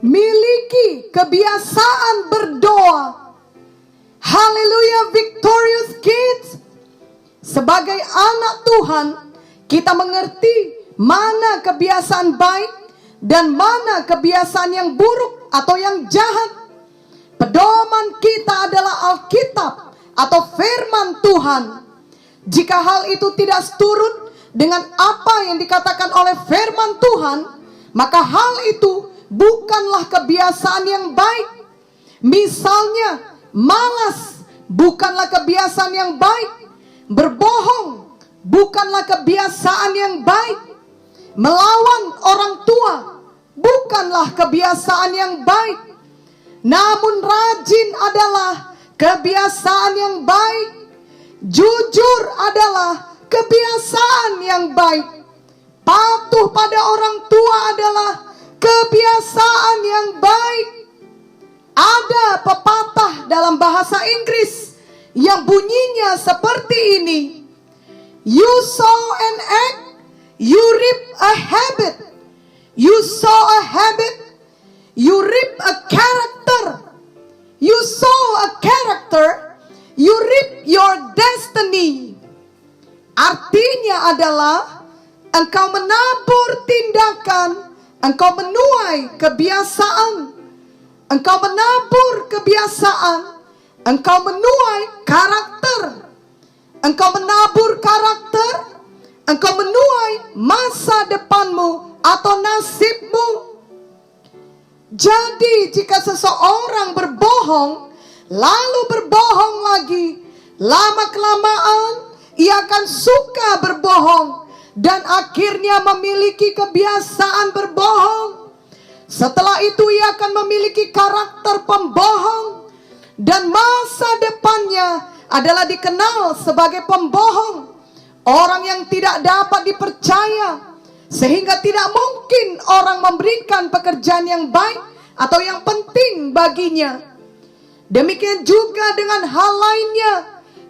miliki kebiasaan berdoa. Haleluya, Victorious Kids. Sebagai anak Tuhan, kita mengerti mana kebiasaan baik dan mana kebiasaan yang buruk atau yang jahat. Pedoman kita adalah Alkitab atau firman Tuhan. Jika hal itu tidak seturut dengan apa yang dikatakan oleh firman Tuhan, maka hal itu bukanlah kebiasaan yang baik. Misalnya, malas bukanlah kebiasaan yang baik. Berbohong bukanlah kebiasaan yang baik. Melawan orang tua bukanlah kebiasaan yang baik. Namun rajin adalah kebiasaan yang baik. Jujur adalah kebiasaan yang baik. Patuh pada orang tua adalah kebiasaan yang baik. Ada pepatah dalam bahasa Inggris yang bunyinya seperti ini: You sow an egg, you reap a habit. You sow a habit, you reap a character. You sow a character, you reap your destiny. Artinya adalah engkau menabur tindakan, engkau menuai kebiasaan. Engkau menabur kebiasaan, engkau menuai karakter. Engkau menabur karakter, engkau menuai masa depanmu atau nasibmu. Jadi jika seseorang berbohong, lalu berbohong lagi, lama-kelamaan ia akan suka berbohong dan akhirnya memiliki kebiasaan berbohong. Setelah itu ia akan memiliki karakter pembohong dan masa depannya adalah dikenal sebagai pembohong. Orang yang tidak dapat dipercaya, sehingga tidak mungkin orang memberikan pekerjaan yang baik atau yang penting baginya. Demikian juga dengan hal lainnya.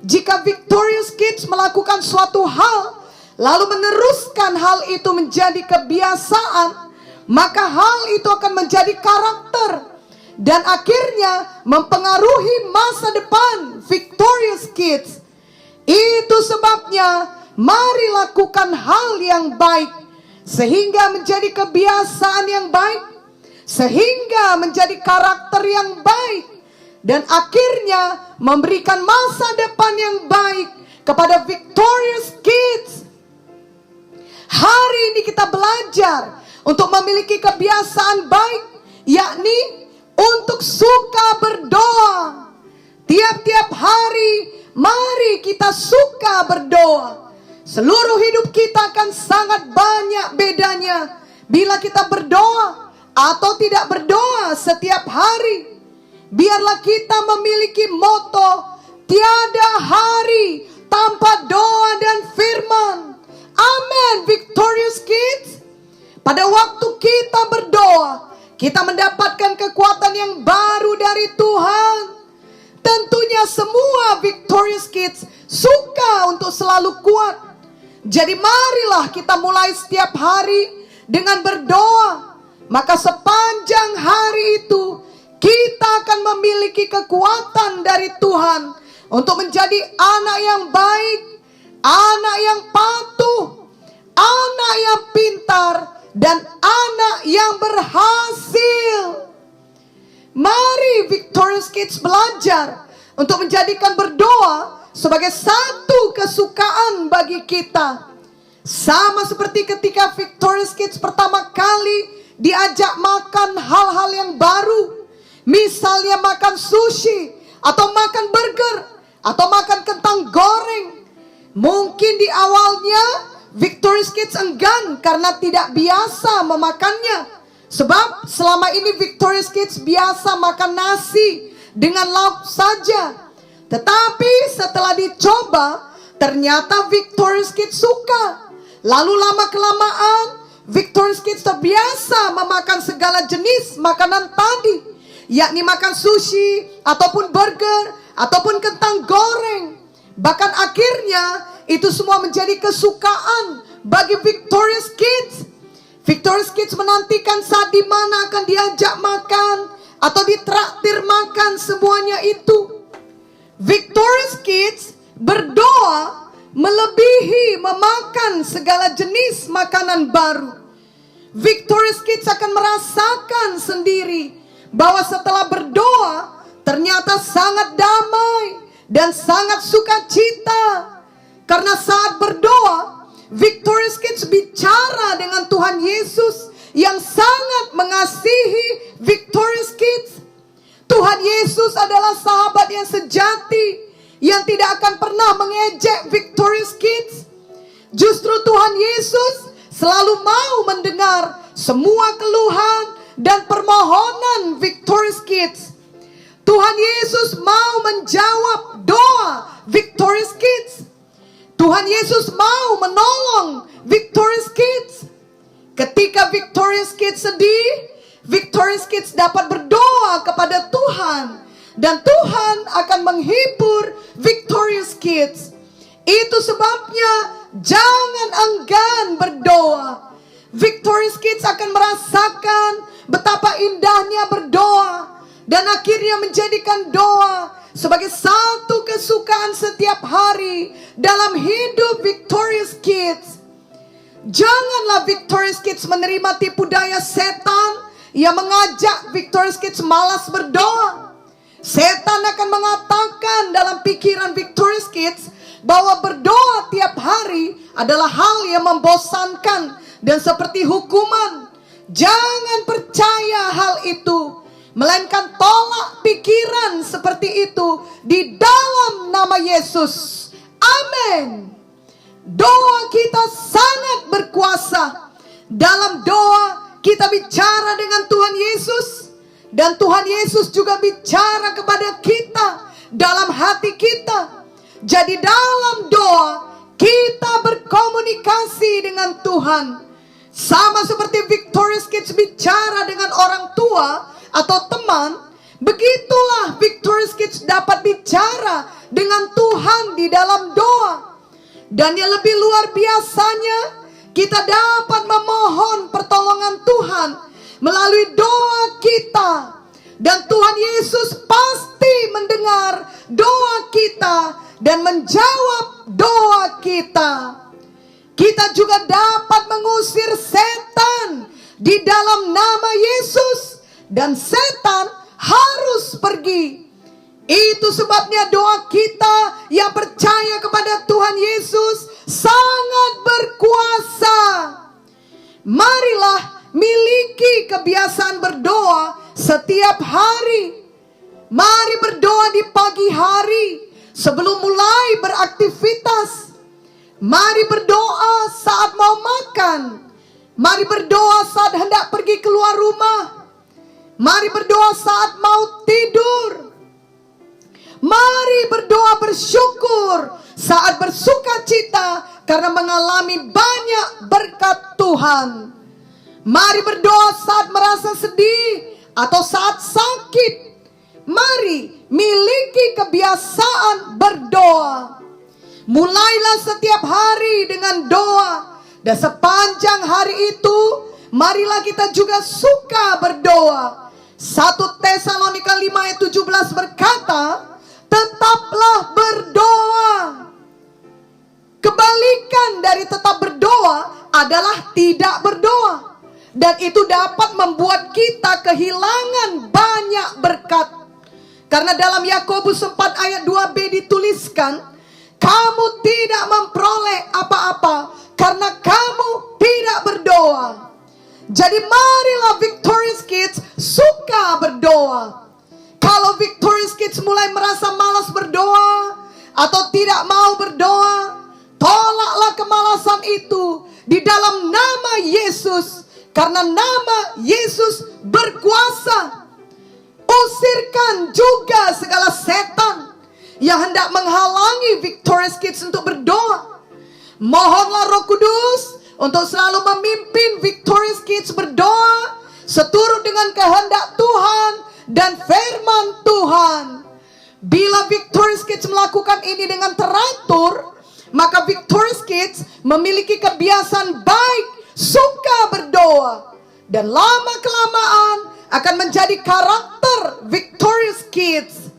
Jika Victorious Kids melakukan suatu hal, lalu meneruskan hal itu menjadi kebiasaan, maka hal itu akan menjadi karakter dan akhirnya mempengaruhi masa depan Victorious Kids. Itu sebabnya mari lakukan hal yang baik sehingga menjadi kebiasaan yang baik, sehingga menjadi karakter yang baik, dan akhirnya memberikan masa depan yang baik kepada Victorious Kids. Hari ini kita belajar untuk memiliki kebiasaan baik, yakni untuk suka berdoa. Tiap-tiap hari, mari kita suka berdoa. Seluruh hidup kita akan sangat banyak bedanya bila kita berdoa atau tidak berdoa setiap hari. Biarlah kita memiliki moto, tiada hari tanpa doa dan firman. Amin, Victorious Kids. Pada waktu kita berdoa, kita mendapatkan kekuatan yang baru dari Tuhan. Tentunya semua Victorious Kids suka untuk selalu kuat. Jadi marilah kita mulai setiap hari dengan berdoa. Maka sepanjang hari itu kita akan memiliki kekuatan dari Tuhan untuk menjadi anak yang baik, anak yang patuh, anak yang pintar, dan anak yang berhasil. Mari Victorious Kids belajar untuk menjadikan berdoa sebagai satu kesukaan bagi kita. Sama seperti ketika Victorious Kids pertama kali diajak makan hal-hal yang baru. Misalnya makan sushi, atau makan burger, atau makan kentang goreng. Mungkin di awalnya Victorious Kids enggan karena tidak biasa memakannya. Sebab selama ini Victorious Kids biasa makan nasi dengan lauk saja. Tetapi setelah dicoba, ternyata Victorious Kids suka. Lalu lama-kelamaan Victorious Kids terbiasa memakan segala jenis makanan tadi, yakni makan sushi, ataupun burger, ataupun kentang goreng. Bahkan akhirnya itu semua menjadi kesukaan bagi Victorious Kids. Victorious Kids menantikan saat di mana akan diajak makan atau ditraktir makan, semuanya itu. Victorious Kids berdoa melebihi memakan segala jenis makanan baru. Victorious Kids akan merasakan sendiri bahwa setelah berdoa ternyata sangat damai dan sangat sukacita. Karena saat berdoa, Victorious Kids bicara dengan Tuhan Yesus yang sangat mengasihi Victorious Kids. Tuhan Yesus adalah sahabat yang sejati yang tidak akan pernah mengejek Victorious Kids. Justru Tuhan Yesus selalu mau mendengar semua keluhan dan permohonan Victorious Kids. Tuhan Yesus mau menjawab doa Victorious Kids. Tuhan Yesus mau menolong Victorious Kids. Ketika Victorious Kids sedih, Victorious Kids dapat berdoa kepada Tuhan. Dan Tuhan akan menghibur Victorious Kids. Itu sebabnya jangan enggan berdoa. Victorious Kids akan merasakan betapa indahnya berdoa. Dan akhirnya menjadikan doa sebagai satu kesukaan setiap hari dalam hidup Victorious Kids. Janganlah Victorious Kids menerima tipu daya setan yang mengajak Victorious Kids malas berdoa. Setan akan mengatakan dalam pikiran Victorious Kids bahwa berdoa tiap hari adalah hal yang membosankan dan seperti hukuman. Jangan percaya hal itu, melainkan tolak pikiran seperti itu di dalam nama Yesus. Amin. Doa kita sangat berkuasa. Dalam doa kita bicara dengan Tuhan Yesus, dan Tuhan Yesus juga bicara kepada kita dalam hati kita. Jadi dalam doa kita berkomunikasi dengan Tuhan. Sama seperti Victorious Kids bicara dengan orang tua atau teman, begitulah Victorious Kids dapat bicara dengan Tuhan di dalam doa. Dan yang lebih luar biasanya, kita dapat memohon pertolongan Tuhan melalui doa kita. Dan Tuhan Yesus pasti mendengar doa kita dan menjawab doa kita. Kita juga dapat mengusir setan di dalam nama Yesus. Dan setan harus pergi. Itu sebabnya doa kita yang percaya kepada Tuhan Yesus sangat berkuasa. Marilah miliki kebiasaan berdoa setiap hari. Mari berdoa di pagi hari sebelum mulai beraktivitas. Mari berdoa saat mau makan. Mari berdoa saat hendak pergi keluar rumah. Mari berdoa saat mau tidur. Mari berdoa bersyukur saat bersuka cita karena mengalami banyak berkat Tuhan. Mari berdoa saat merasa sedih atau saat sakit. Mari miliki kebiasaan berdoa. Mulailah setiap hari dengan doa. Dan sepanjang hari itu, marilah kita juga suka berdoa. 1 Tesalonika 5 ayat 17 berkata, tetaplah berdoa. Kebalikan dari tetap berdoa adalah tidak berdoa. Dan itu dapat membuat kita kehilangan banyak berkat. Karena dalam Yakobus 4 ayat 2b dituliskan, kamu tidak memperoleh apa-apa karena kamu tidak berdoa. Jadi marilah Victorious Kids suka berdoa. Kalau Victorious Kids mulai merasa malas berdoa atau tidak mau berdoa, tolaklah kemalasan itu di dalam nama Yesus. Karena nama Yesus berkuasa. Usirkan juga segala setan yang hendak menghalangi Victorious Kids untuk berdoa. Mohonlah Roh Kudus untuk selalu memimpin Victorious Kids berdoa seturut dengan kehendak Tuhan dan firman Tuhan. Bila Victorious Kids melakukan ini dengan teratur, maka Victorious Kids memiliki kebiasaan baik suka berdoa, dan lama-kelamaan akan menjadi karakter Victorious Kids.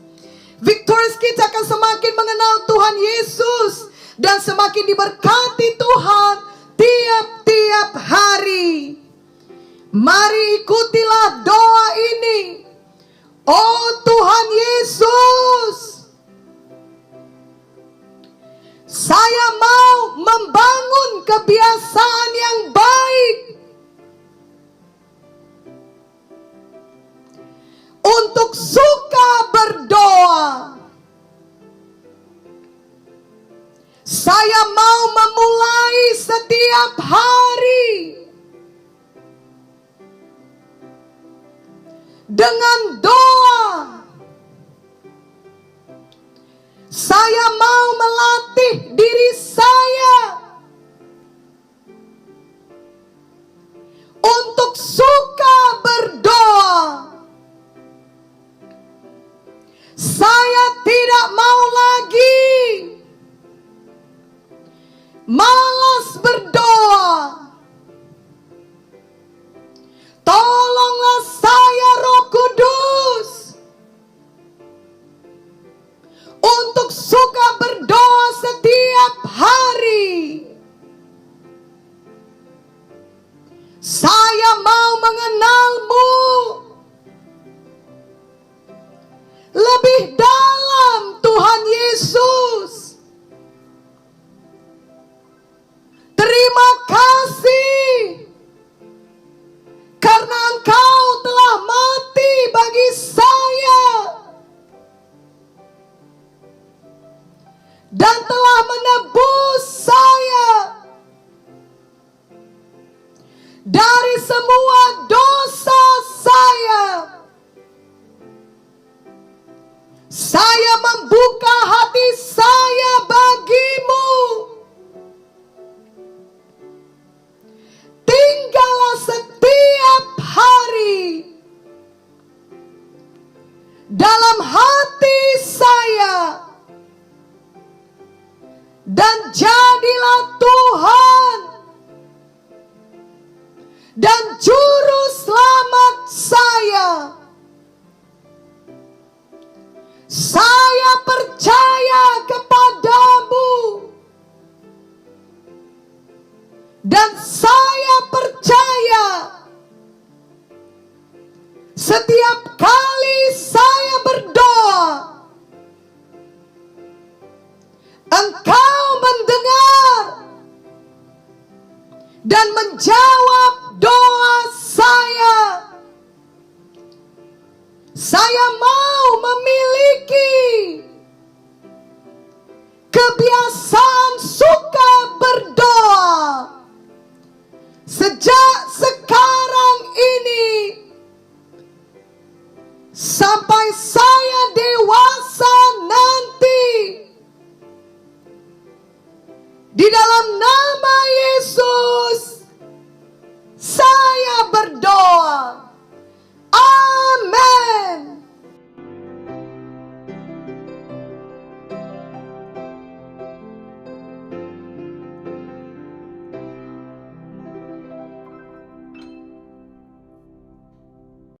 Victorious Kids akan semakin mengenal Tuhan Yesus dan semakin diberkati Tuhan tiap-tiap hari. Mari ikutilah doa ini. Oh Tuhan Yesus, saya mau membangun kebiasaan yang baik untuk suka berdoa. Saya mau memulai setiap hari dengan doa. Saya mau melatih diri saya untuk suka berdoa. Saya tidak mau lagi malas berdoa. Tolonglah saya, Roh Kudus, untuk suka berdoa setiap hari. Saya mau mengenal-Mu lebih dalam, Tuhan Yesus. Terima kasih karena Engkau telah mati bagi saya dan telah menebus saya dari semua dosa saya. Saya membuka hati saya bagi-Mu. Tinggallah setiap hari dalam hati saya, dan jadilah Tuhan dan Juru Selamat saya. Saya percaya kepada-Mu, dan saya percaya setiap kali saya berdoa, Engkau mendengar dan menjawab doa saya. Saya mau memiliki kebiasaan